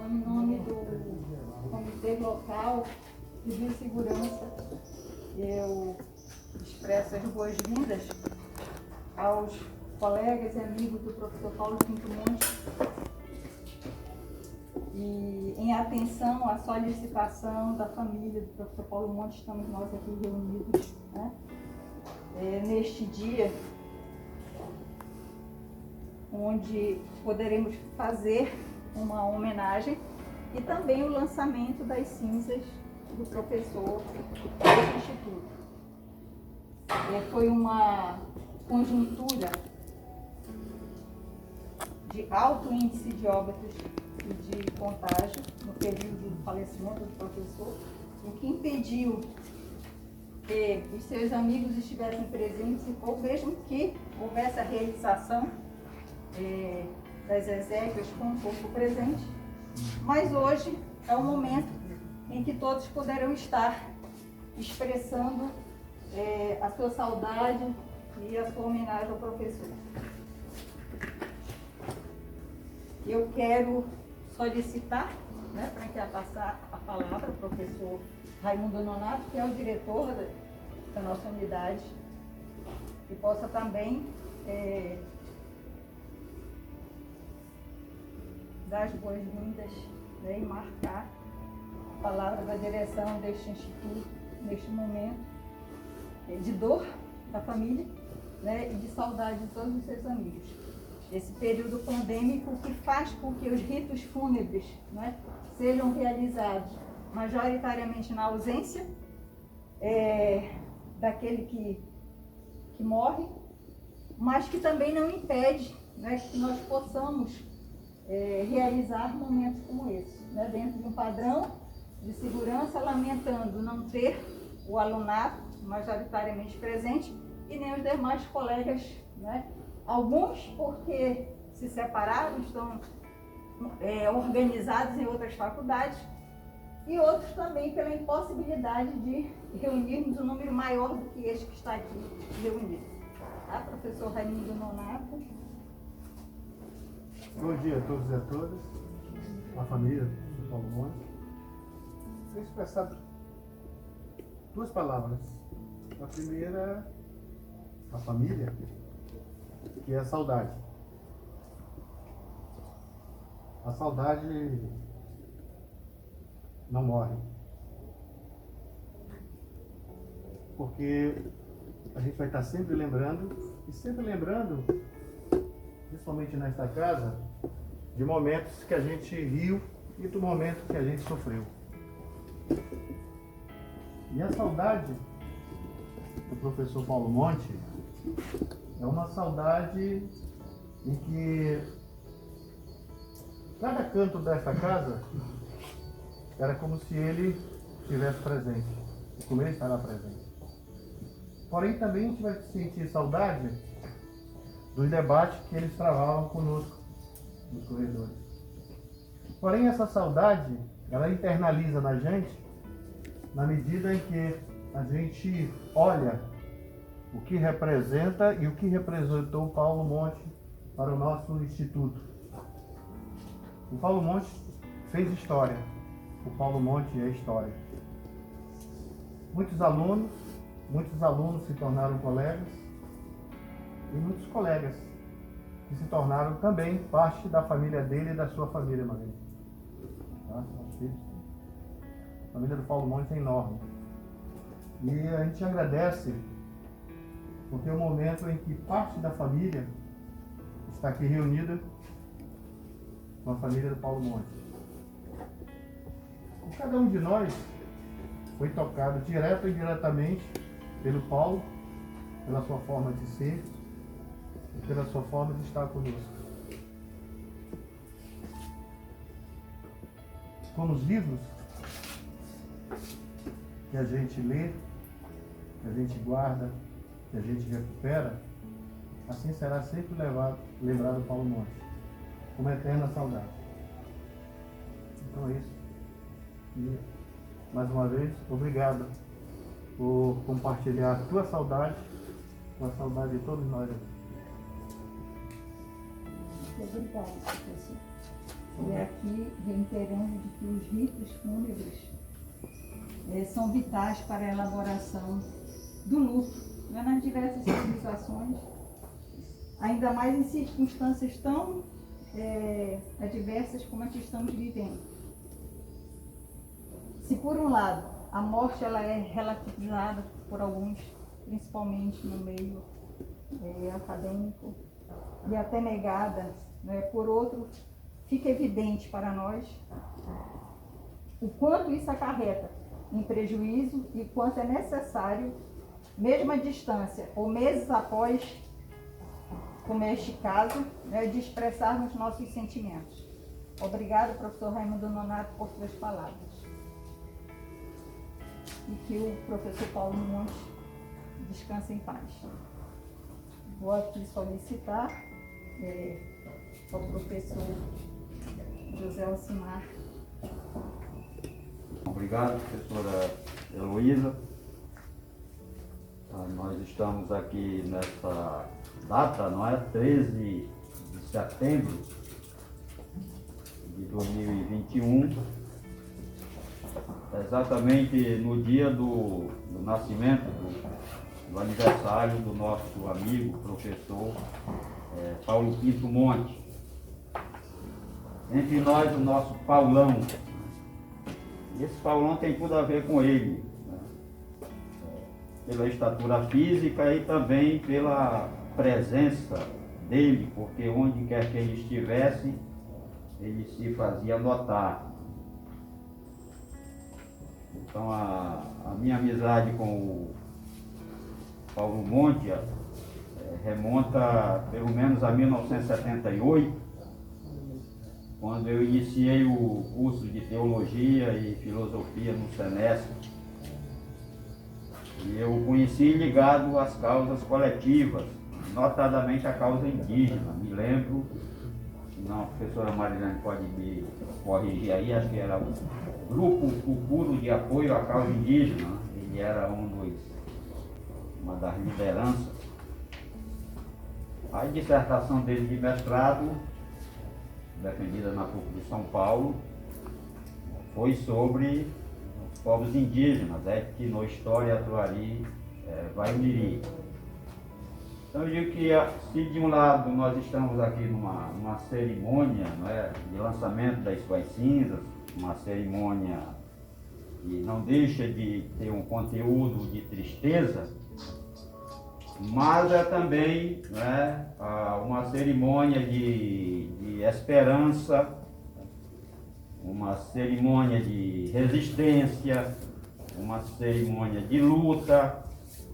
Então, em nome do Comitê Local de Biossegurança, eu expresso as boas-vindas aos colegas e amigos do professor Paulo Pinto Monte e, em atenção à solicitação da família do professor Paulo Monte, estamos nós aqui reunidos, né, neste dia, onde poderemos fazer uma homenagem e também o lançamento das cinzas do professor deste instituto. Foi uma conjuntura de alto índice de óbitos e de contágio no período do falecimento do professor, o que impediu que os seus amigos estivessem presentes ou mesmo que houvesse a realização das exéquias com o corpo presente. Mas hoje é o momento em que todos poderão estar expressando a sua saudade e a sua homenagem ao professor. Eu quero solicitar, né, para quem passar a palavra, o professor Raimundo Nonato, que é o diretor da nossa unidade, que possa também dar as boas-vindas, né, e marcar a palavra da direção deste instituto neste momento de dor da família, né, e de saudade de todos os seus amigos. Esse período pandêmico que faz com que os ritos fúnebres, né, sejam realizados majoritariamente na ausência daquele que morre, mas que também não impede, né, que nós possamos realizar momentos como esse, né, dentro de um padrão de segurança, lamentando não ter o alunato majoritariamente presente e nem os demais colegas, né, alguns porque se separaram, estão organizados em outras faculdades, e outros também pela impossibilidade de reunirmos um número maior do que este que está aqui reunido. Tá, professor Raimundo Nonato? Bom dia a todos e a todas, a família do Paulo Monte. Eu expressar duas palavras. A primeira, a família, que é a saudade. A saudade não morre. Porque a gente vai estar sempre lembrando, principalmente nesta casa, de momentos que a gente riu e do momento que a gente sofreu. E a saudade do professor Paulo Monte é uma saudade em que cada canto desta casa era como se ele estivesse presente, e como ele estará presente. Porém, também a gente vai sentir saudade dos debates que eles travavam conosco nos corredores. Porém, essa saudade, ela internaliza na gente na medida em que a gente olha o que representa e o que representou o Paulo Monte para o nosso instituto. O Paulo Monte fez história. O Paulo Monte é história. Muitos alunos se tornaram colegas e muitos colegas que se tornaram também parte da família dele e da sua família, Maria. Tá? A família do Paulo Monte é enorme. E a gente agradece porque é o momento em que parte da família está aqui reunida com a família do Paulo Monte. E cada um de nós foi tocado direto ou indiretamente pelo Paulo, pela sua forma de ser e pela sua forma de estar conosco. Como os livros que a gente lê, que a gente guarda, que a gente recupera, assim será sempre lembrado Paulo Monte, com uma eterna saudade. Então é isso. E, mais uma vez, obrigado por compartilhar a tua saudade com a saudade de todos nós aqui. Obrigada, professor. E aqui reiterando de que os ritos fúnebres são vitais para a elaboração do luto, né, nas diversas civilizações, ainda mais em circunstâncias tão adversas como a que estamos vivendo. Se por um lado a morte ela é relativizada por alguns, principalmente no meio acadêmico, e até negada, né, por outro, fica evidente para nós o quanto isso acarreta em prejuízo e quanto é necessário, mesmo à distância ou meses após, como é este caso, né, de expressarmos nossos sentimentos. Obrigado, professor Raimundo Nonato, por suas palavras. E que o professor Paulo Monte descanse em paz. Vou aqui solicitar ao professor José Alcimar. Obrigado, professora Heloísa. Nós estamos aqui nessa data, não é? 13 de setembro de 2021, exatamente no dia do nascimento, do aniversário do nosso amigo, professor Paulo Pinto Monte. Entre nós, o nosso Paulão. Esse Paulão tem tudo a ver com ele, né? Pela estatura física e também pela presença dele, porque onde quer que ele estivesse, ele se fazia notar. Então a minha amizade com o Paulo Monte remonta pelo menos a 1978, quando eu iniciei o curso de Teologia e Filosofia no SENESC. E eu o conheci ligado às causas coletivas, notadamente a causa indígena. Me lembro, não, a professora Marilene pode me corrigir aí, acho que era o Grupo Futuro de Apoio à Causa Indígena. Ele era uma das lideranças. A dissertação dele de mestrado, defendida na PUC de São Paulo, foi sobre os povos indígenas, Etnohistória Atuari Vaimiri. Então eu digo que se de um lado nós estamos aqui numa cerimônia, não é, de lançamento das suas cinzas, uma cerimônia que não deixa de ter um conteúdo de tristeza, mas é também, né, uma cerimônia de esperança, uma cerimônia de resistência, uma cerimônia de luta,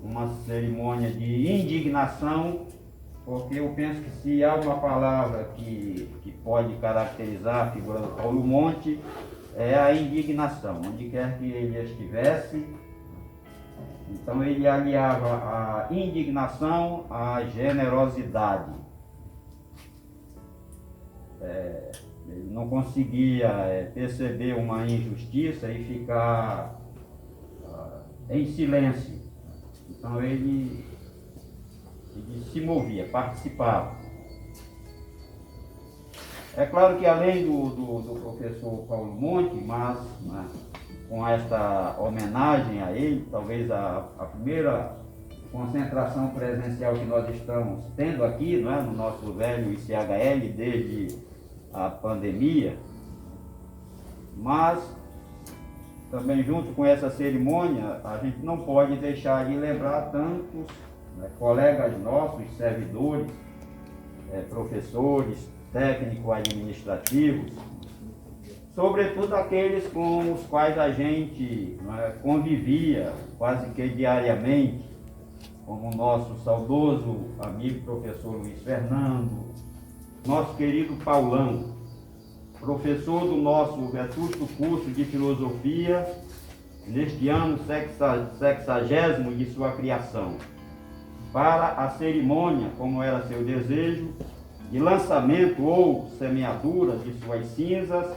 uma cerimônia de indignação, porque eu penso que se há uma palavra que pode caracterizar a figura do Paulo Monte, é a indignação, onde quer que ele estivesse. Então ele aliava a indignação à generosidade. Ele não conseguia perceber uma injustiça e ficar em silêncio. Então ele se movia, participava. É claro que além do professor Paulo Monte, mas, né, com esta homenagem a ele, talvez a primeira concentração presencial que nós estamos tendo aqui, não é, no nosso velho ICHL desde a pandemia, mas também junto com essa cerimônia a gente não pode deixar de lembrar tantos, né, colegas nossos, servidores, professores, técnicos administrativos, sobretudo aqueles com os quais a gente, né, convivia quase que diariamente, como o nosso saudoso amigo professor Luiz Fernando, nosso querido Paulão, professor do nosso vetusto curso de filosofia, neste ano 60º de sua criação, para a cerimônia, como era seu desejo, de lançamento ou semeadura de suas cinzas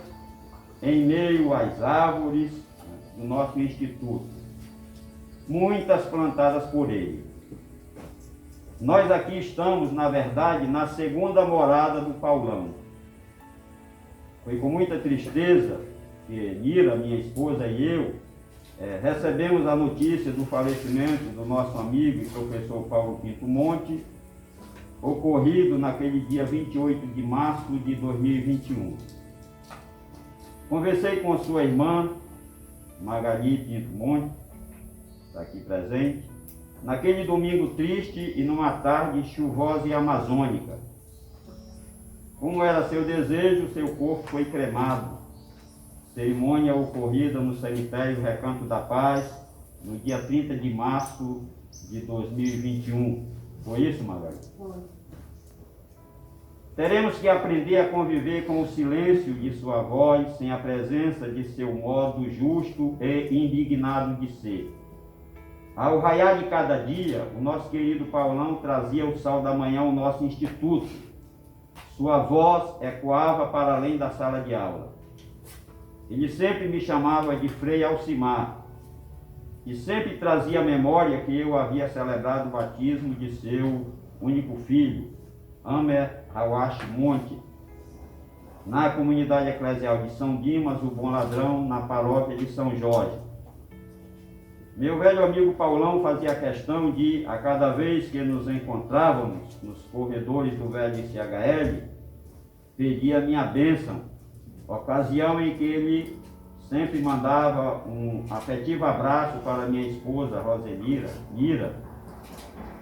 em meio às árvores do nosso instituto, muitas plantadas por ele. Nós aqui estamos, na verdade, na segunda morada do Paulão. Foi com muita tristeza que Nira, minha esposa, e eu recebemos a notícia do falecimento do nosso amigo e professor Paulo Pinto Monte, ocorrido naquele dia 28 de março de 2021. Conversei com sua irmã, Magali Pinto Monte, está aqui presente, naquele domingo triste e numa tarde chuvosa e amazônica. Como era seu desejo, seu corpo foi cremado. Cerimônia ocorrida no cemitério Recanto da Paz, no dia 30 de março de 2021. Foi isso, Magali? Foi. Teremos que aprender a conviver com o silêncio de sua voz, sem a presença de seu modo justo e indignado de ser. Ao raiar de cada dia, o nosso querido Paulão trazia o sal da manhã ao nosso instituto. Sua voz ecoava para além da sala de aula. Ele sempre me chamava de Frei Alcimar e sempre trazia à memória que eu havia celebrado o batismo de seu único filho, Amer Hawashi Monte, na comunidade eclesial de São Dimas, o Bom Ladrão, na paróquia de São Jorge. Meu velho amigo Paulão fazia questão de, a cada vez que nos encontrávamos nos corredores do velho ICHL, pedir a minha bênção, ocasião em que ele sempre mandava um afetivo abraço para minha esposa, Rosemira, Nira,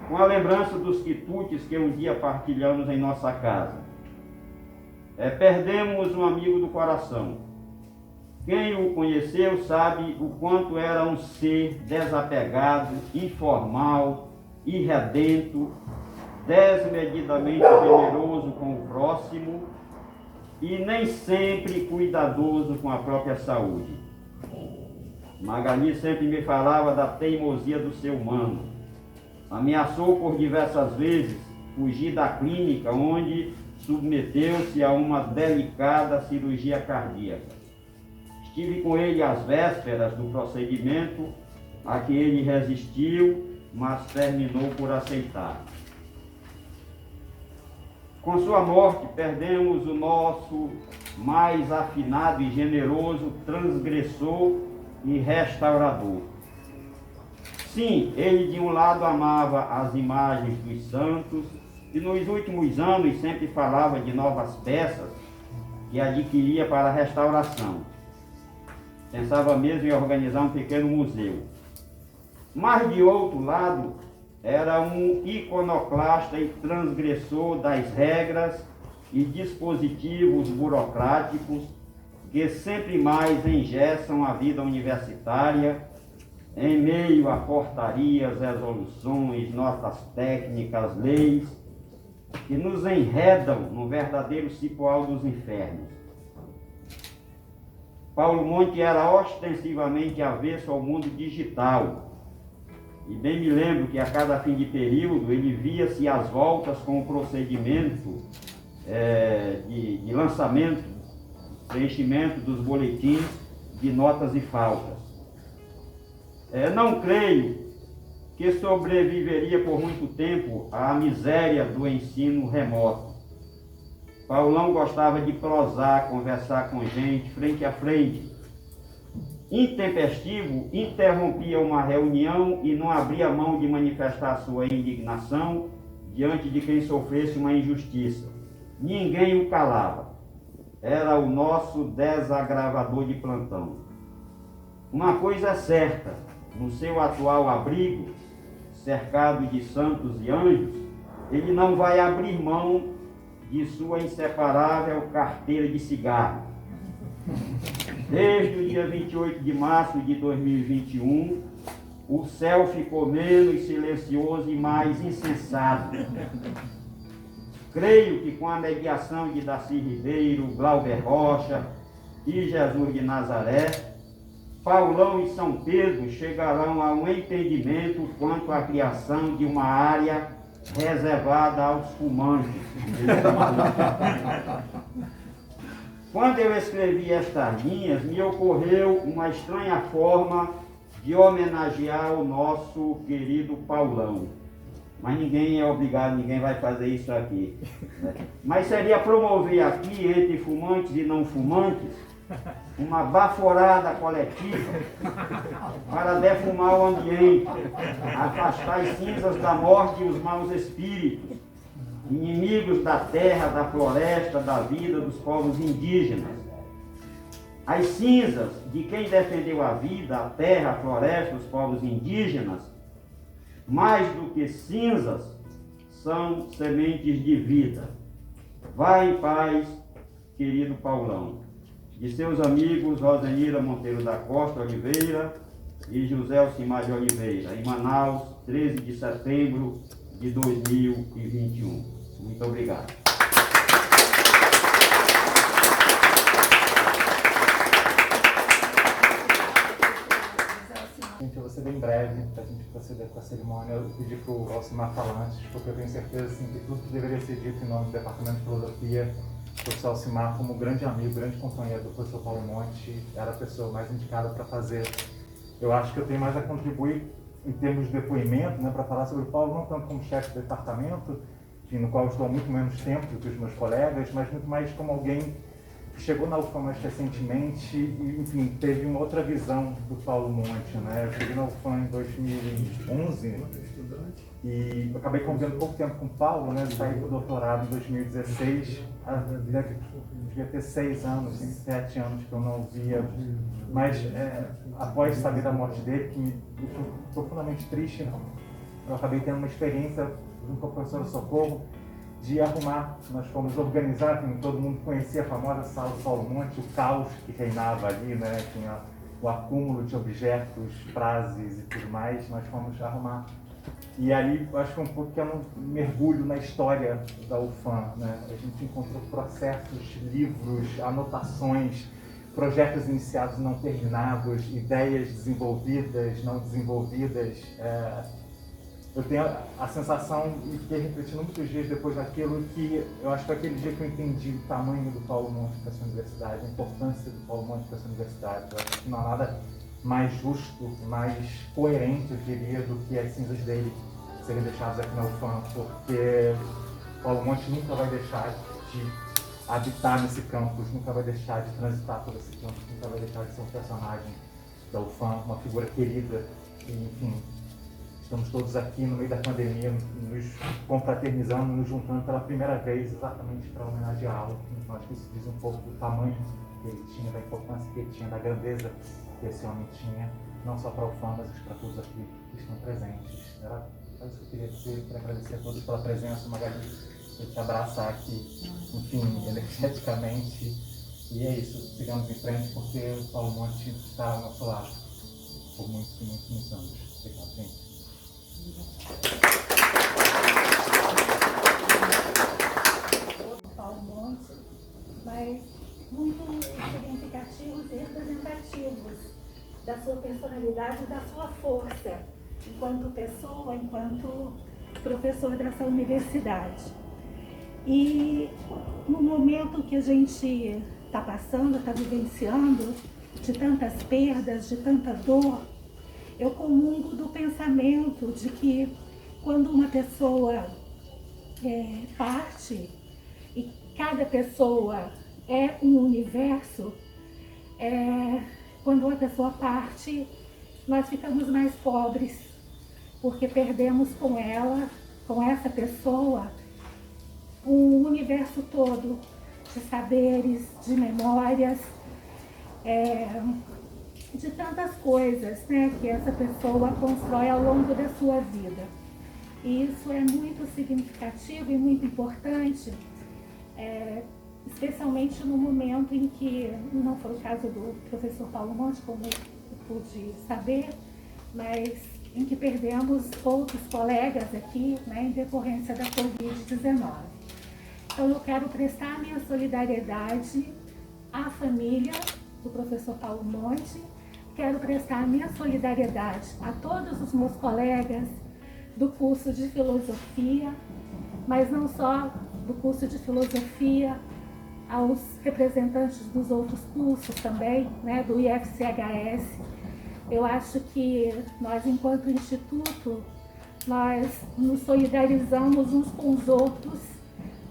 com a lembrança dos quitutes que um dia partilhamos em nossa casa. Perdemos um amigo do coração. Quem o conheceu sabe o quanto era um ser desapegado, informal, irredento, desmedidamente generoso com o próximo e nem sempre cuidadoso com a própria saúde. Magali sempre me falava da teimosia do ser humano. Ameaçou por diversas vezes fugir da clínica, onde submeteu-se a uma delicada cirurgia cardíaca. Estive com ele às vésperas do procedimento, a que ele resistiu, mas terminou por aceitar. Com sua morte, perdemos o nosso mais afinado e generoso transgressor e restaurador. Sim, ele de um lado amava as imagens dos santos e nos últimos anos sempre falava de novas peças que adquiria para a restauração. Pensava mesmo em organizar um pequeno museu. Mas de outro lado, era um iconoclasta e transgressor das regras e dispositivos burocráticos que sempre mais engessam a vida universitária em meio a portarias, resoluções, notas técnicas, leis que nos enredam no verdadeiro cipoal dos infernos. Paulo Monte era ostensivamente avesso ao mundo digital. E bem me lembro que a cada fim de período ele via-se às voltas com o procedimento de lançamento, preenchimento dos boletins de notas e faltas. Não creio que sobreviveria por muito tempo à miséria do ensino remoto. Paulão gostava de prosar, conversar com gente, frente a frente. Intempestivo, interrompia uma reunião e não abria mão de manifestar sua indignação diante de quem sofresse uma injustiça. Ninguém o calava. Era o nosso desagravador de plantão. Uma coisa é certa, no seu atual abrigo, cercado de santos e anjos, ele não vai abrir mão de sua inseparável carteira de cigarro. Desde o dia 28 de março de 2021, o céu ficou menos silencioso e mais insensato. Creio que com a mediação de Darcy Ribeiro, Glauber Rocha e Jesus de Nazaré, Paulão e São Pedro chegarão a um entendimento quanto à criação de uma área reservada aos fumantes. Quando eu escrevi estas linhas, me ocorreu uma estranha forma de homenagear o nosso querido Paulão. mas ninguém é obrigado, ninguém vai fazer isso aqui. Né? Mas seria promover aqui, entre fumantes e não fumantes, uma baforada coletiva para defumar o ambiente, afastar as cinzas da morte e os maus espíritos, inimigos da terra, da floresta, da vida dos povos indígenas. As cinzas de quem defendeu a vida, a terra, a floresta, os povos indígenas, mais do que cinzas, são sementes de vida. Vá em paz, querido Paulão. De seus amigos Rosenira Monteiro da Costa Oliveira e José Alcimar de Oliveira, em Manaus, 13 de setembro de 2021. Muito obrigado. Gente, eu vou ser bem breve para a gente proceder com a cerimônia. Eu pedi para o Alcimar falar antes, porque eu tenho certeza assim, que tudo que deveria ser dito em nome do Departamento de Filosofia, o professor Alcimar, como grande amigo, grande companheiro do professor Paulo Monte, era a pessoa mais indicada para fazer. Eu acho que eu tenho mais a contribuir em termos de depoimento, né, para falar sobre o Paulo, não tanto como chefe do departamento, no qual eu estou há muito menos tempo do que os meus colegas, mas muito mais como alguém que chegou na UFAM mais recentemente e, enfim, teve uma outra visão do Paulo Monte, né? Eu cheguei na UFAM em 2011 e eu acabei convivendo pouco tempo com o Paulo, né? Saí do doutorado em 2016, devia ter 6 anos, 7 anos que eu não o via, mas após saber da morte dele, que me deixou profundamente triste, eu acabei tendo uma experiência junto com a professora Socorro, de arrumar, nós fomos organizar, todo mundo conhecia a famosa sala do Paulo Monte, o caos que reinava ali, né? Tinha o acúmulo de objetos, frases e tudo mais, nós fomos arrumar. E ali, eu acho que um pequeno mergulho na história da UFAM, né? A gente encontrou processos, livros, anotações, projetos iniciados não terminados, ideias desenvolvidas, não desenvolvidas. Eu tenho a sensação, e fiquei refletindo muitos dias depois daquilo, que eu acho que foi aquele dia que eu entendi o tamanho do Paulo Monte para essa universidade, a importância do Paulo Monte para essa universidade. Eu acho que não há nada mais justo, mais coerente, eu diria, do que as cinzas dele serem deixadas aqui na UFAM, porque Paulo Monte nunca vai deixar de habitar nesse campus, nunca vai deixar de transitar por esse campus, nunca vai deixar de ser um personagem da UFAM, uma figura querida, e, enfim. Estamos todos aqui no meio da pandemia, nos confraternizando, nos juntando pela primeira vez, exatamente para homenageá-lo. Então, acho que isso diz um pouco do tamanho que ele tinha, da importância que ele tinha, da grandeza que esse homem tinha, não só para o UFAM, mas para todos aqui que estão presentes. Era isso que eu queria dizer, queria agradecer a todos pela presença, Magali, por te abraçar aqui, enfim, energeticamente. E é isso, sigamos em frente, porque o Paulo Monte está ao nosso lado por muitos e muitos, muitos anos. Obrigado, gente. Paulo Monte, mas muito significativos e representativos da sua personalidade e da sua força enquanto pessoa, enquanto professor dessa universidade. E no momento que a gente está passando, está vivenciando, de tantas perdas, de tanta dor, eu comungo do pensamento de que quando uma pessoa parte, e cada pessoa é um universo, quando uma pessoa parte, nós ficamos mais pobres, porque perdemos com ela, com essa pessoa, um universo todo de saberes, de memórias, de tantas coisas, né, que essa pessoa constrói ao longo da sua vida. E isso é muito significativo e muito importante, especialmente no momento em que, não foi o caso do professor Paulo Monte, como eu pude saber, mas em que perdemos outros colegas aqui, né, em decorrência da Covid-19. Então eu quero prestar minha solidariedade à família do professor Paulo Monte. Quero prestar minha solidariedade a todos os meus colegas do curso de filosofia, mas não só do curso de filosofia, aos representantes dos outros cursos também, né, do IFCHS. Eu acho que nós, enquanto instituto, nós nos solidarizamos uns com os outros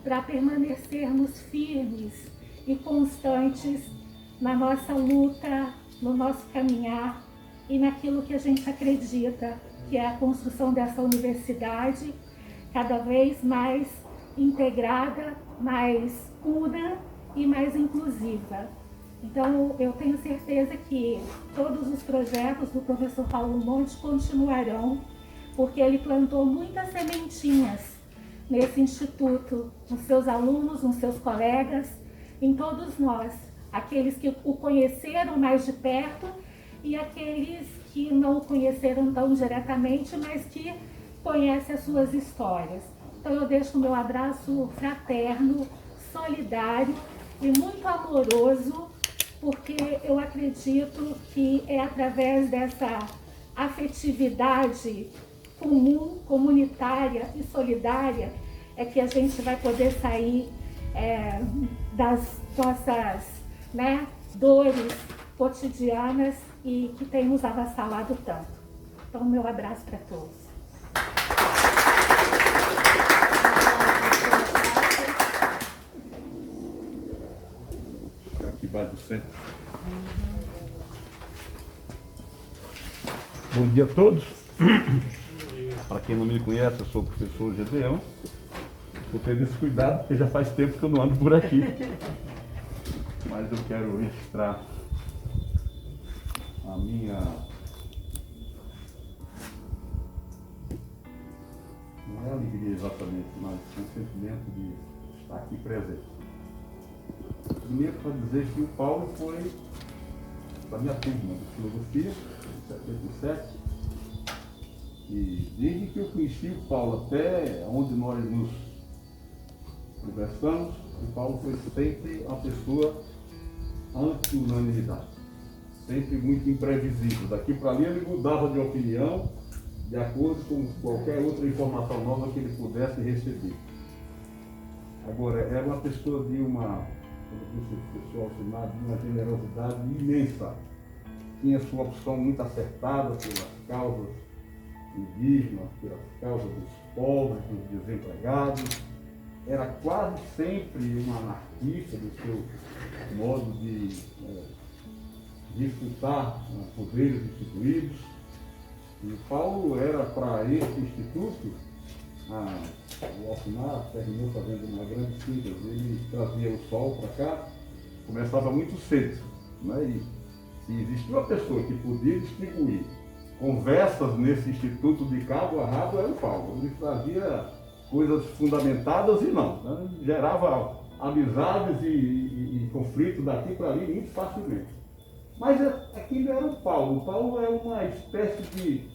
para permanecermos firmes e constantes na nossa luta, no nosso caminhar e naquilo que a gente acredita, que é a construção dessa universidade cada vez mais integrada, mais una e mais inclusiva. Então, eu tenho certeza que todos os projetos do professor Paulo Monte continuarão, porque ele plantou muitas sementinhas nesse instituto, nos seus alunos, nos seus colegas, em todos nós, aqueles que o conheceram mais de perto e aqueles que não o conheceram tão diretamente, mas que conhecem as suas histórias. Então eu deixo o meu abraço fraterno, solidário e muito amoroso, porque eu acredito que é através dessa afetividade comum, comunitária e solidária é que a gente vai poder sair das nossas dores cotidianas e que tem nos avassalado tanto. Então, meu abraço para todos. Aqui embaixo do centro. Bom dia a todos. Para quem não me conhece, eu sou o professor Gedeão. Estou tendo esse cuidado porque já faz tempo que eu não ando por aqui. Mas eu quero registrar a minha... Não é alegria exatamente, mas um sentimento de estar aqui presente. Primeiro para dizer que o Paulo foi da minha turma de filosofia, em 77. E desde que eu conheci o Paulo até onde nós nos conversamos, o Paulo foi sempre uma pessoa anti-unanimidade, sempre muito imprevisível. Daqui para ali ele mudava de opinião de acordo com qualquer outra informação nova que ele pudesse receber. Agora, era uma pessoa de uma, como disse o pessoal Alcimar, de uma generosidade imensa. Tinha sua opção muito acertada pelas causas indígenas, pelas causas dos pobres, dos desempregados. Era quase sempre uma anarquista do seu modo de disputar poderes instituídos. E o Paulo era para esse instituto, o Alcimar terminou fazendo uma grande síntese, ele trazia o sol para cá, começava muito cedo, né? E se existia uma pessoa que podia distribuir conversas nesse instituto de cabo a rabo, era o Paulo. Ele trazia coisas fundamentadas e não, né? Gerava amizades e conflitos daqui para ali muito facilmente. Mas aquilo era o Paulo. O Paulo é uma espécie de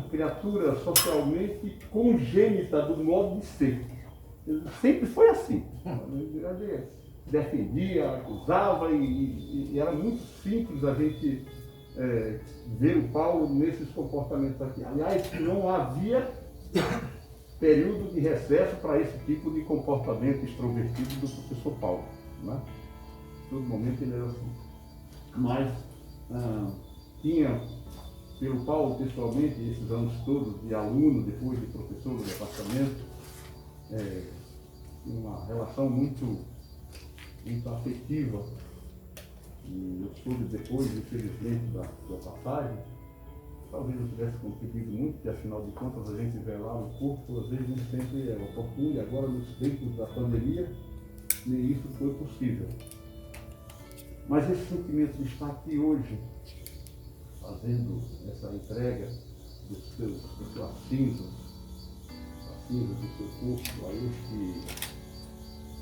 criatura socialmente congênita do modo de ser. Ele sempre foi assim. Ele defendia, acusava e era muito simples a gente ver o Paulo nesses comportamentos aqui. Aliás, não havia período de recesso para esse tipo de comportamento extrovertido do professor Paulo, né? Todo momento ele era assim. Mas tinha, pelo Paulo pessoalmente, esses anos todos de aluno, depois de professor do departamento, uma relação muito afetiva. E eu soube depois, infelizmente, da sua passagem, talvez eu tivesse contribuído muito, porque afinal de contas a gente vê lá no corpo, às vezes nem sempre é oportuno, e agora nos tempos da pandemia, nem isso foi possível. Mas esse sentimento de estar aqui hoje, fazendo essa entrega das suas cinzas, as cinzas do seu corpo, a este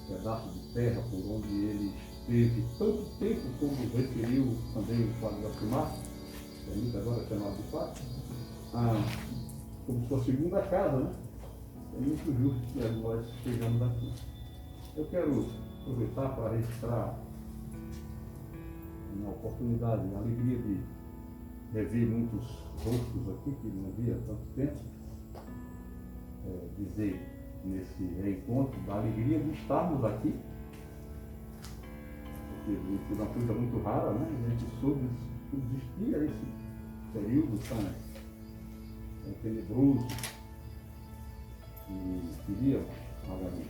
pedaço de terra por onde ele esteve tanto tempo, como referiu também o Padre Alcimar, permite agora chamar de fato, como sua segunda casa, né? É muito justo que nós chegamos aqui. Eu quero aproveitar para registrar uma oportunidade, uma alegria de rever muitos rostos aqui que não via há tanto tempo, dizer nesse reencontro da alegria de estarmos aqui, porque foi uma coisa muito rara, né? A gente soube que existia esse período tão tenebroso. E queria, Margarida,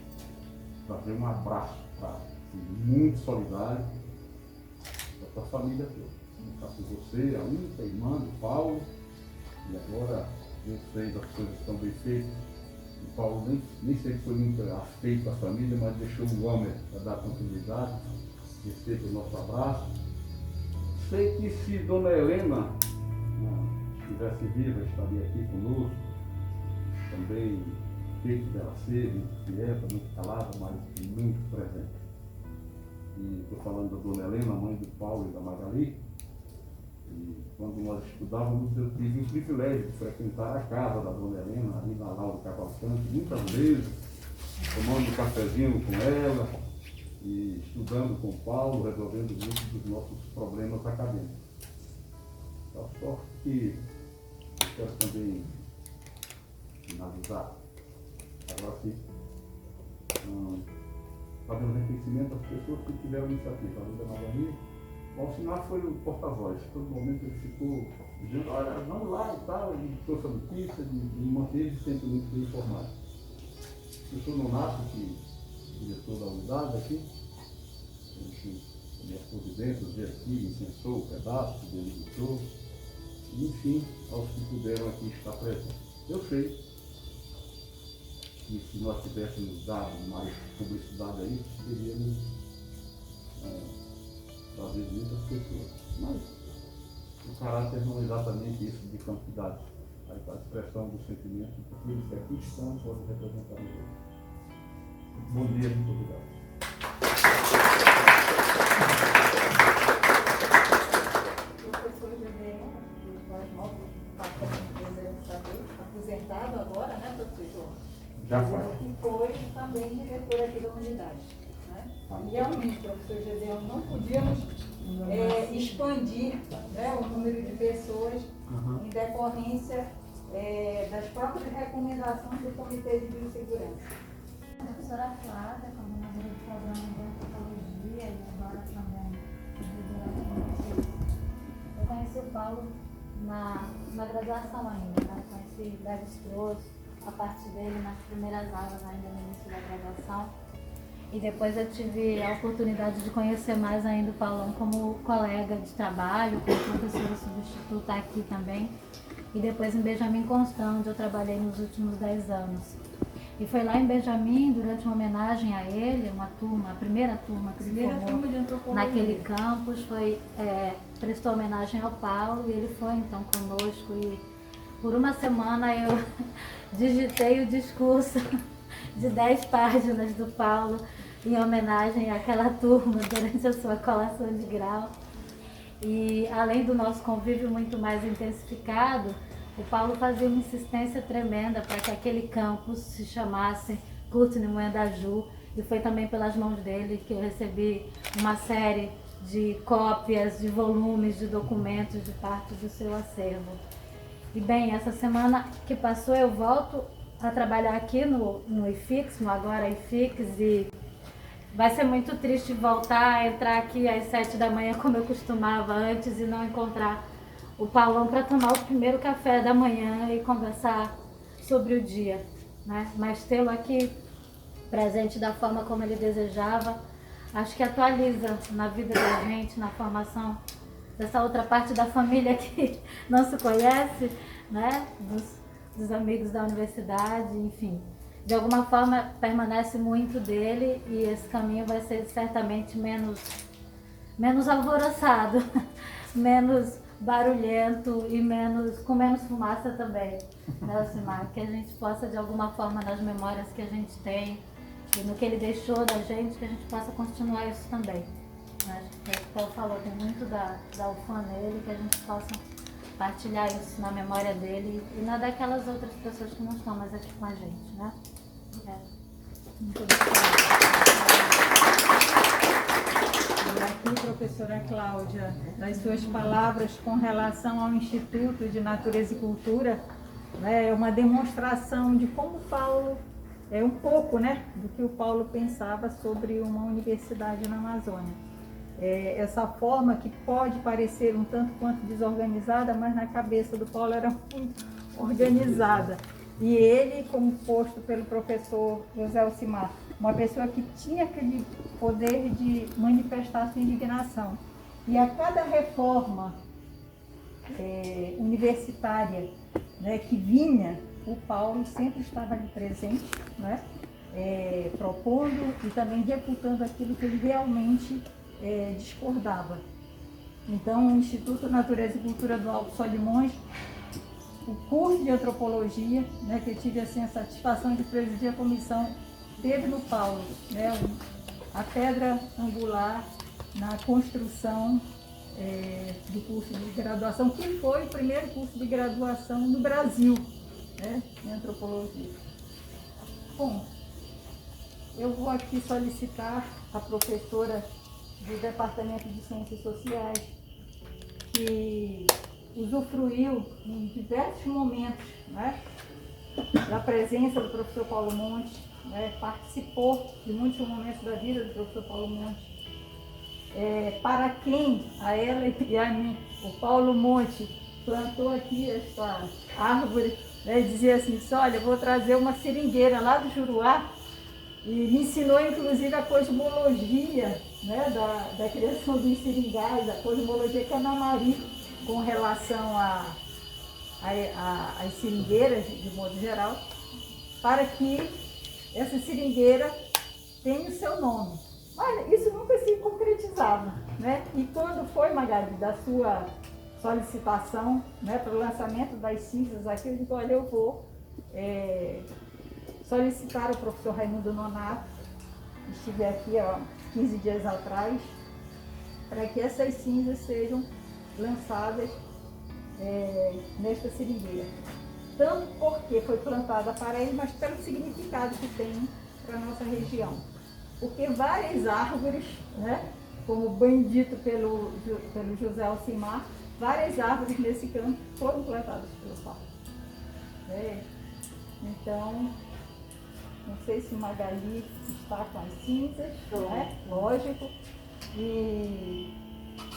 fazer um abraço muito solidário para a tua família toda. Começar por você, a única irmã do Paulo, e agora Deus fez, as coisas estão bem feitas. O Paulo nem sei se foi muito aceito a família, mas deixou o homem para dar continuidade. Receba o nosso abraço. Sei que se Dona Helena estivesse viva, estaria aqui conosco. Também o peito dela ser muito fiel, muito calada, mas muito presente. E estou falando da Dona Helena, mãe do Paulo e da Magali. E quando nós estudávamos, eu tive o privilégio de frequentar a casa da Dona Helena, ali na Lauro Cavalcante, muitas vezes, tomando um cafezinho com ela e estudando com o Paulo, resolvendo muitos dos nossos problemas acadêmicos. Só sorte que eu quero também finalizar, agora sim, fazendo reconhecimento às pessoas que tiveram iniciativa. A Luda Magali, o Alcimar foi o porta-voz. Todo momento ele ficou dizendo, olha, vamos lá e tal, e trouxe a notícia, e manteve sempre muito bem informado. O professor Nonato, que é diretor da unidade aqui, ele as providências veio aqui, incensou o pedaço, delimitou, e enfim, aos que puderam aqui estar presentes. Eu sei que se nós tivéssemos dado mais publicidade a isso, teríamos trazido muitas pessoas. Mas o caráter não é exatamente isso de quantidade. A expressão do sentimento daqueles que aqui estão pode representar os outros. Bom dia, muito obrigado. Professor José, aposentado agora, né, professor? Já foi. E foi também diretor aqui da unidade. Né? E realmente, professor José, não podíamos expandir, né, o número de pessoas em decorrência das próprias recomendações do Comitê de Biossegurança. A professora Flávia, coordenadora do programa de antropologia e agora também eu conheci o Paulo na graduação ainda, né? Conheci Levi-Strauss, a parte dele nas primeiras aulas ainda no início da graduação. E depois eu tive a oportunidade de conhecer mais ainda o Paulão como colega de trabalho, como professora substituta aqui também. E depois em Benjamin Constant, onde eu trabalhei nos últimos 10 anos. E foi lá em Benjamin, durante uma homenagem a ele, a primeira turma que se formou de antropologia naquele campus, prestou homenagem ao Paulo e ele foi então conosco. E por uma semana eu digitei o discurso de 10 páginas do Paulo em homenagem àquela turma durante a sua colação de grau. E além do nosso convívio muito mais intensificado, o Paulo fazia uma insistência tremenda para que aquele campus se chamasse Curtin-Moendaju, e foi também pelas mãos dele que eu recebi uma série de cópias, de volumes, de documentos de parte do seu acervo. E bem, essa semana que passou eu volto a trabalhar aqui no IFIX, no Agora IFIX, e vai ser muito triste voltar a entrar aqui às 7 da manhã como eu costumava antes e não encontrar o Paulão para tomar o primeiro café da manhã e conversar sobre o dia, né? Mas tê-lo aqui presente da forma como ele desejava, acho que atualiza na vida da gente, na formação dessa outra parte da família que não se conhece, né? Dos amigos da universidade, enfim. De alguma forma permanece muito dele e esse caminho vai ser certamente menos alvoroçado, menos barulhento e com menos fumaça também, né, Alcimar? Que a gente possa, de alguma forma, nas memórias que a gente tem e no que ele deixou da gente, que a gente possa continuar isso também. Acho que o Paulo falou, tem muito da UFAM nele, que a gente possa partilhar isso na memória dele e na daquelas outras pessoas que não estão mais aqui com a gente, né? Muito obrigada. E aqui, professora Cláudia, das suas palavras com relação ao Instituto de Natureza e Cultura, né, é uma demonstração de como Paulo, um pouco, né, do que o Paulo pensava sobre uma universidade na Amazônia. Essa forma que pode parecer um tanto quanto desorganizada, mas na cabeça do Paulo era muito organizada. E ele, como posto pelo professor José Alcimar, uma pessoa que tinha aquele poder de manifestar sua indignação. E a cada reforma universitária, né, que vinha, o Paulo sempre estava ali presente, né, propondo e também reputando aquilo que ele realmente discordava. Então, o Instituto Natureza e Cultura do Alto Solimões, o curso de antropologia, né, que eu tive assim, a satisfação de presidir a comissão, teve no Paulo, né, a pedra angular na construção do curso de graduação, que foi o primeiro curso de graduação no Brasil, né, em antropologia. Bom, eu vou aqui solicitar a professora do Departamento de Ciências Sociais, que usufruiu em diversos momentos, né, da presença do professor Paulo Monte, né, participou de muitos momentos da vida do professor Paulo Monte, para quem, a ela e a mim, o Paulo Monte plantou aqui esta árvore, né, dizia assim, olha, eu vou trazer uma seringueira lá do Juruá, e me ensinou inclusive a cosmologia, né, da criação dos seringais, a cosmologia Canamari, com relação às seringueiras, de modo geral, para que essa seringueira tenha o seu nome. Olha, isso nunca se concretizava, né? E quando foi, Magali, da sua solicitação, né, para o lançamento das cinzas aqui, eu digo, olha, eu vou solicitar ao professor Raimundo Nonato, que estive aqui há 15 dias atrás, para que essas cinzas sejam lançadas nesta seringueira. Tanto porque foi plantada para ele, mas pelo significado que tem para a nossa região. Porque várias árvores, né, como bem dito pelo José Alcimar, várias árvores nesse campo foram plantadas pelo Paulo. Então, não sei se Magali está com as cinzas, né? Lógico, e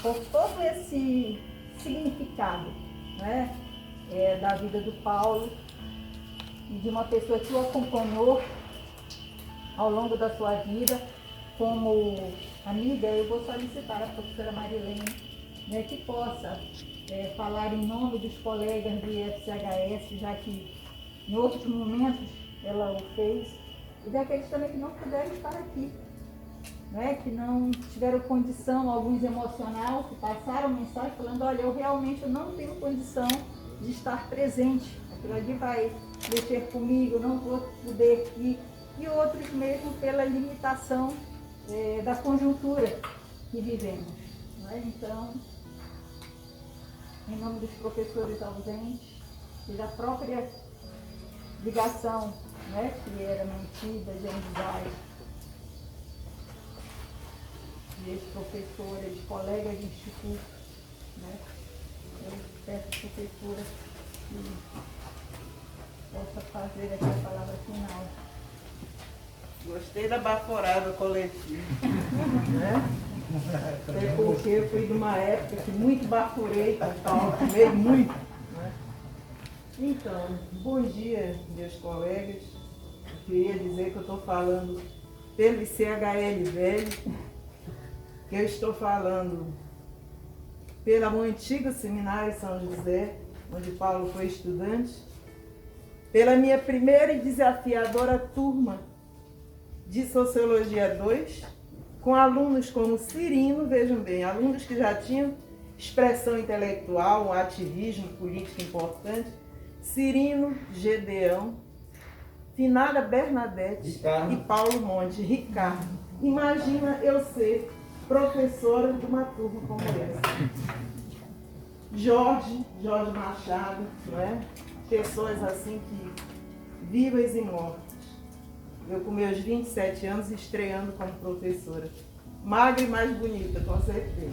por todo esse significado, né, da vida do Paulo e de uma pessoa que o acompanhou ao longo da sua vida como amiga, eu vou solicitar à professora Marilene, né, que possa falar em nome dos colegas do IFCHS, já que em outros momentos ela o fez, e daqueles também que não puderam estar aqui, né, que não tiveram condição, alguns emocional, que passaram mensagem falando, olha, eu realmente não tenho condição de estar presente, aquilo ali vai mexer comigo, não vou poder ir, e outros mesmo pela limitação da conjuntura que vivemos. Né? Então, em nome dos professores ausentes e da própria ligação, né, que era mantida de amizade, de ex-professores, colegas de instituto, né, eu peço à professora que possa fazer aqui a palavra final. Gostei da baforada coletiva, né? Até porque eu fui de uma época que muito baforei com o Paulo, fumei muito. Né? Então, bom dia, meus colegas. Eu queria dizer que eu estou falando pelo ICHL velho, que eu estou falando pela antiga seminário São José, onde Paulo foi estudante, pela minha primeira e desafiadora turma de Sociologia 2, com alunos como Cirino, vejam bem, alunos que já tinham expressão intelectual, um ativismo político importante, Cirino, Gedeão, finada Bernadette Ricardo. E Paulo Monte, Ricardo. Imagina eu ser professora de uma turma como essa. Jorge Machado, não é? Pessoas assim que vivas e mortas. Eu com meus 27 anos estreando como professora. Magra e mais bonita, com certeza.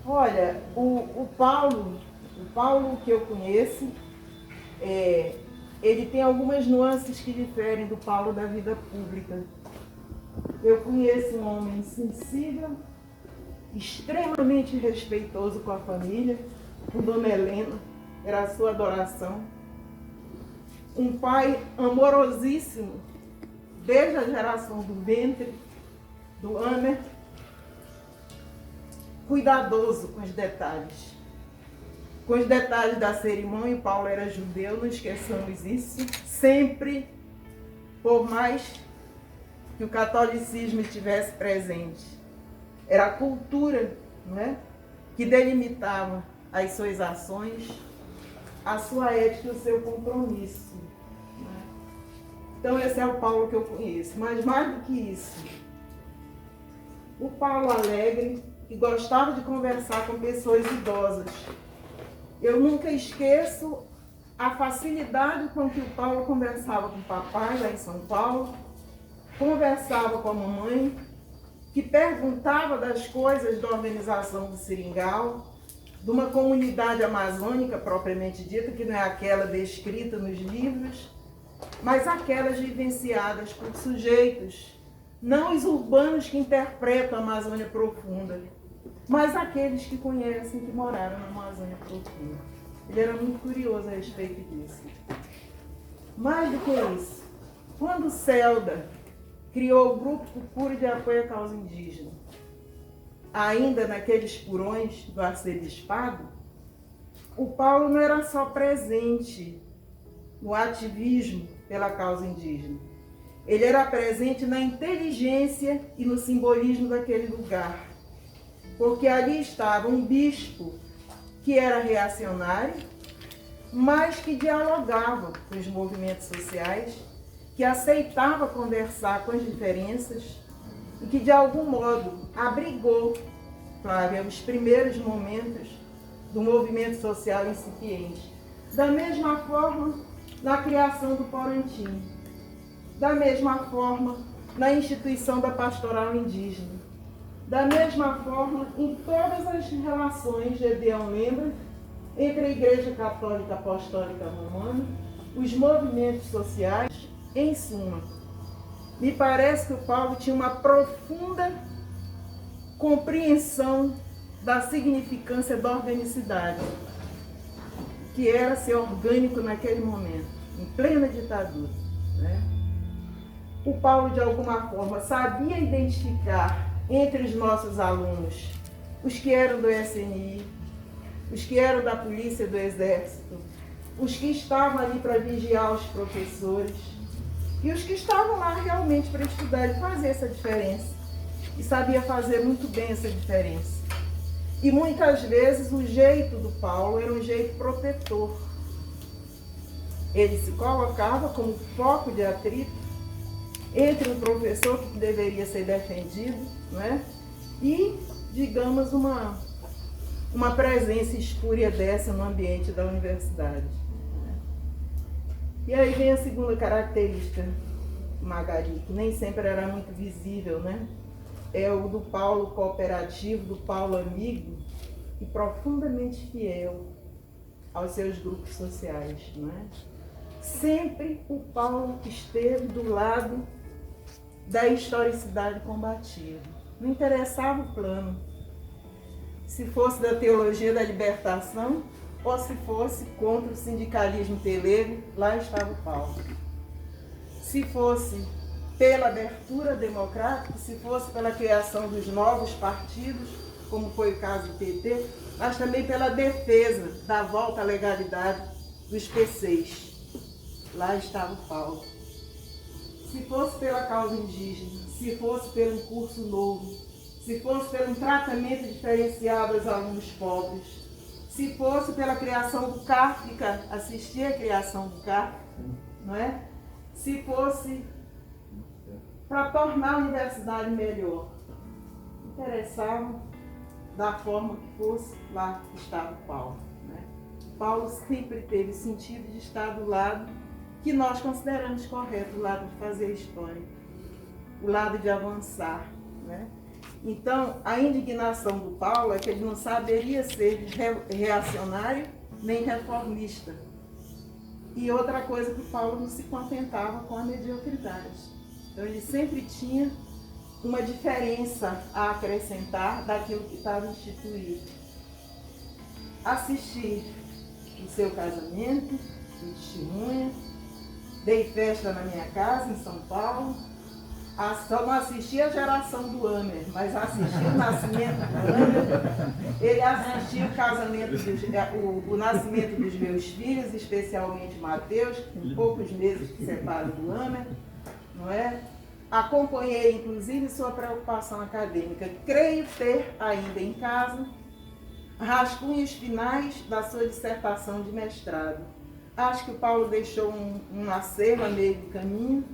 Olha, o Paulo que eu conheço, ele tem algumas nuances que diferem do Paulo da vida pública. Eu conheço um homem sensível, extremamente respeitoso com a família, com Dona Helena, era a sua adoração, um pai amorosíssimo, desde a geração do ventre, do Amer, cuidadoso com os detalhes. Com os detalhes da cerimônia, o Paulo era judeu, não esqueçamos isso. Sempre, por mais que o catolicismo estivesse presente, era a cultura, não é, que delimitava as suas ações, a sua ética e o seu compromisso. Não é? Então esse é o Paulo que eu conheço. Mas mais do que isso, o Paulo alegre, que gostava de conversar com pessoas idosas. Eu nunca esqueço a facilidade com que o Paulo conversava com o papai lá em São Paulo, conversava com a mamãe, que perguntava das coisas da organização do Seringal, de uma comunidade amazônica propriamente dita, que não é aquela descrita nos livros, mas aquelas vivenciadas por sujeitos, não os urbanos que interpretam a Amazônia Profunda, mas aqueles que conhecem, que moraram na Amazônia Profunda. Ele era muito curioso a respeito disso. Mais do que isso, quando Celda criou o Grupo Tucuri de Apoio à Causa Indígena, ainda naqueles purões do arcebispado, o Paulo não era só presente no ativismo pela causa indígena. Ele era presente na inteligência e no simbolismo daquele lugar. Porque ali estava um bispo que era reacionário, mas que dialogava com os movimentos sociais, que aceitava conversar com as diferenças e que, de algum modo, abrigou, Flávia, os primeiros momentos do movimento social incipiente. Da mesma forma, na criação do Porantim. Da mesma forma, na instituição da pastoral indígena. Da mesma forma, em todas as relações, Gedeão lembra, entre a Igreja Católica Apostólica Romana, os movimentos sociais, em suma. Me parece que o Paulo tinha uma profunda compreensão da significância da organicidade, que era ser orgânico naquele momento, em plena ditadura, né? O Paulo, de alguma forma, sabia identificar entre os nossos alunos os que eram do SNI, os que eram da polícia, do exército, os que estavam ali para vigiar os professores e os que estavam lá realmente para estudar e fazer essa diferença. E sabia fazer muito bem essa diferença. E muitas vezes o jeito do Paulo era um jeito protetor. Ele se colocava como foco de atrito entre um professor que deveria ser defendido, né? E, digamos, uma presença espúria dessa no ambiente da universidade. E aí vem a segunda característica, Magari, que nem sempre era muito visível, né? É o do Paulo cooperativo, do Paulo amigo e profundamente fiel aos seus grupos sociais, não é? Sempre o Paulo esteve do lado da historicidade combativa. Não interessava o plano. Se fosse da teologia da libertação ou se fosse contra o sindicalismo pelego, lá estava o Paulo. Se fosse pela abertura democrática, se fosse pela criação dos novos partidos, como foi o caso do PT, mas também pela defesa da volta à legalidade dos PCs. Lá estava o Paulo. Se fosse pela causa indígena, se fosse pelo curso novo, se fosse pelo tratamento diferenciado aos alunos pobres, se fosse pela criação do CARF, assistir à criação do CARF, não é? Se fosse para tornar a universidade melhor, interessava da forma que fosse, lá estava o Paulo, né? Paulo sempre teve sentido de estar do lado que nós consideramos correto, o lado de fazer história, o lado de avançar, né? Então, a indignação do Paulo é que ele não saberia ser reacionário nem reformista. E outra coisa que o Paulo não se contentava com a mediocridade. Então, ele sempre tinha uma diferença a acrescentar daquilo que estava instituído. Assistir o seu casamento, testemunha, dei festa na minha casa, em São Paulo. Só não assisti a geração do Amer, mas assisti o nascimento do Amer. Ele assistiu o nascimento dos meus filhos, especialmente Mateus, com poucos meses que separam do Amer, não é? Acompanhei, inclusive, sua preocupação acadêmica. Creio ter ainda em casa rascunhos finais da sua dissertação de mestrado. Acho que o Paulo deixou um acervo a meio do caminho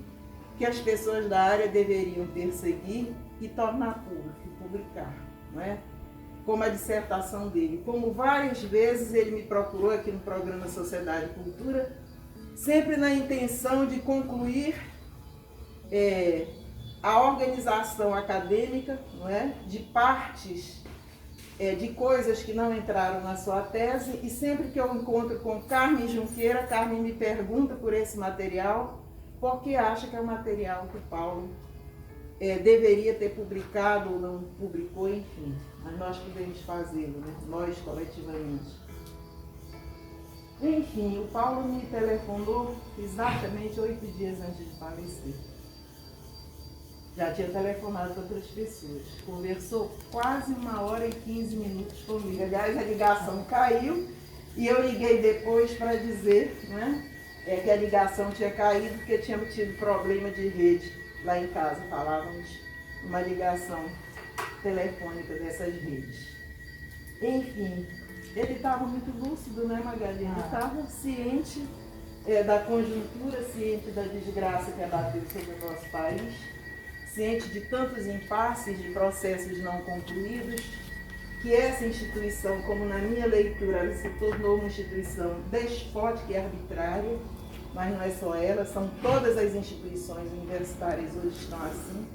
que as pessoas da área deveriam perseguir e tornar público, e publicar, não é? Como a dissertação dele. Como várias vezes ele me procurou aqui no programa Sociedade e Cultura, sempre na intenção de concluir a organização acadêmica, não é? De partes de coisas que não entraram na sua tese, e sempre que eu encontro com Carmen Junqueira, Carmen me pergunta por esse material, porque acha que é um material que o Paulo deveria ter publicado ou não publicou, enfim. Mas nós podemos fazê-lo, né? Nós coletivamente. Enfim, o Paulo me telefonou exatamente 8 dias antes de falecer. Já tinha telefonado para outras pessoas. Conversou quase 1h e 15 minutos comigo. Aliás, a ligação caiu e eu liguei depois para dizer, né, que a ligação tinha caído porque tinha tido problema de rede lá em casa. Falávamos uma ligação telefônica dessas redes. Enfim, ele estava muito lúcido, né, Magali? Ele estava ciente da conjuntura, ciente da desgraça que abateu sobre o nosso país, ciente de tantos impasses, de processos não concluídos, que essa instituição, como na minha leitura, ela se tornou uma instituição despótica e arbitrária, mas não é só ela, são todas as instituições universitárias hoje estão assim,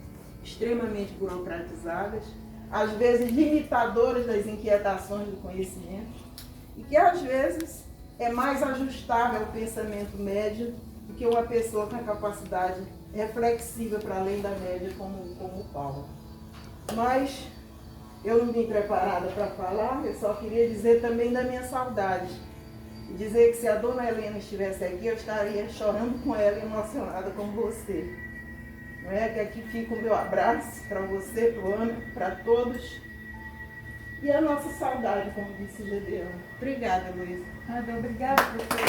extremamente burocratizadas, às vezes limitadoras das inquietações do conhecimento, e que às vezes é mais ajustável ao pensamento médio do que uma pessoa com a capacidade reflexiva para além da média como o Paulo. Mas eu não vim preparada para falar, eu só queria dizer também da minha saudade. E dizer que se a dona Helena estivesse aqui, eu estaria chorando com ela, emocionada como você. Não é? Que aqui fica o meu abraço para você, para o Ana, para todos. E a nossa saudade, como disse o Gedeão. Obrigada, Luísa. Obrigada, professora.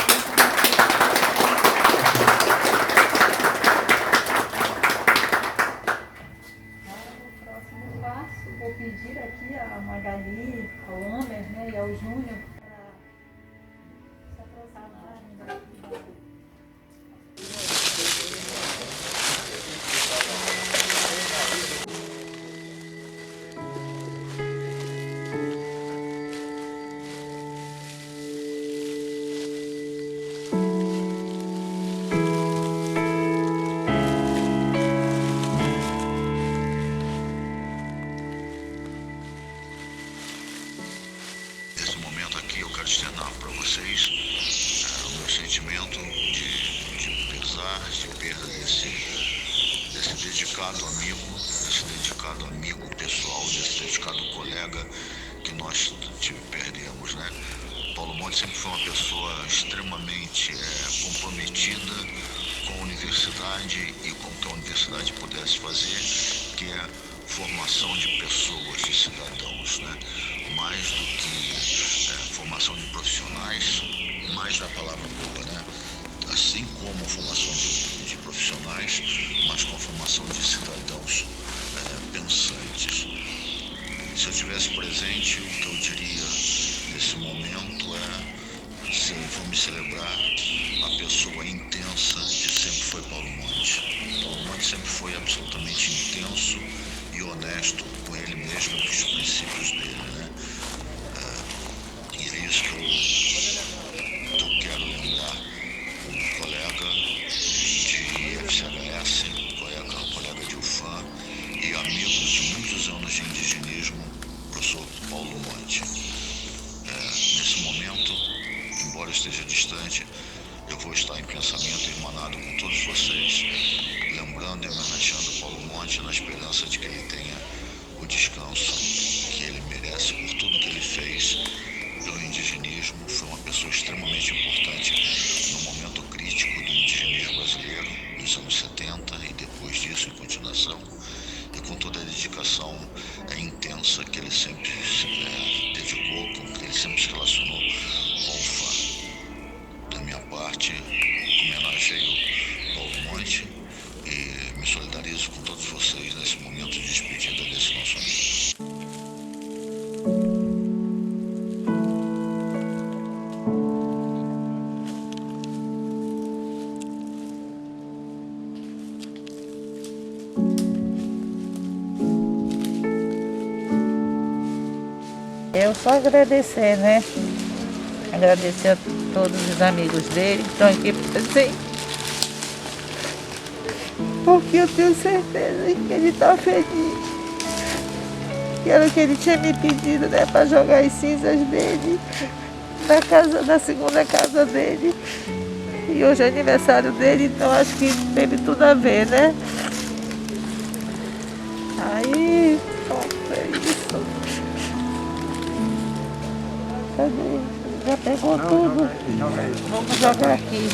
No próximo passo, vou pedir aqui a Magali, ao Homer, né, e ao Júnior para se aproximarem daqui. Nesse momento aqui eu quero externar para vocês o meu sentimento de pesar, de perda desse dedicado amigo pessoal, desse dedicado colega que nós perdemos, né? Paulo Monte sempre foi uma pessoa extremamente comprometida com a universidade e com o que a universidade pudesse fazer, que é formação de pessoas, de cidadãos, né? Mais do que formação de profissionais, mais da palavra boa, né? Assim como a formação de profissionais, mas com a formação de cidadãos pensantes. Se eu tivesse presente, o que eu diria nesse momento vamos celebrar a pessoa intensa que sempre foi Paulo Monte. Paulo Monte sempre foi absolutamente intenso e honesto com ele mesmo, com os princípios dele, né? E é isso que eu quero lembrar um colega de FCHS, colega de UFAM e amigo de muitos anos de indigenismo, professor Paulo Monte. Nesse momento, embora eu esteja distante, eu vou estar em pensamento irmanado com todos vocês, lembrando e homenageando Paulo Monte na esperança de que ele tenha o descanso que ele merece por tudo que ele fez pelo indigenismo. Foi uma pessoa extremamente importante no momento crítico do indigenismo brasileiro. dedicou, com que ele sempre se relacionou com o fã. Da minha parte, homenageio Paulo Monte e me solidarizo com todos vocês nesse momento de despedida desse nosso amigo. Eu só agradecer, né? Agradecer a todos os amigos dele que estão aqui presentes. Porque eu tenho certeza que ele está feliz. Que era o que ele tinha me pedido, né? Para jogar as cinzas dele na segunda casa dele. E hoje é aniversário dele, então acho que teve tudo a ver, né? Aí, pronto, é isso. Cadê? Já pegou tudo? Vamos jogar aqui.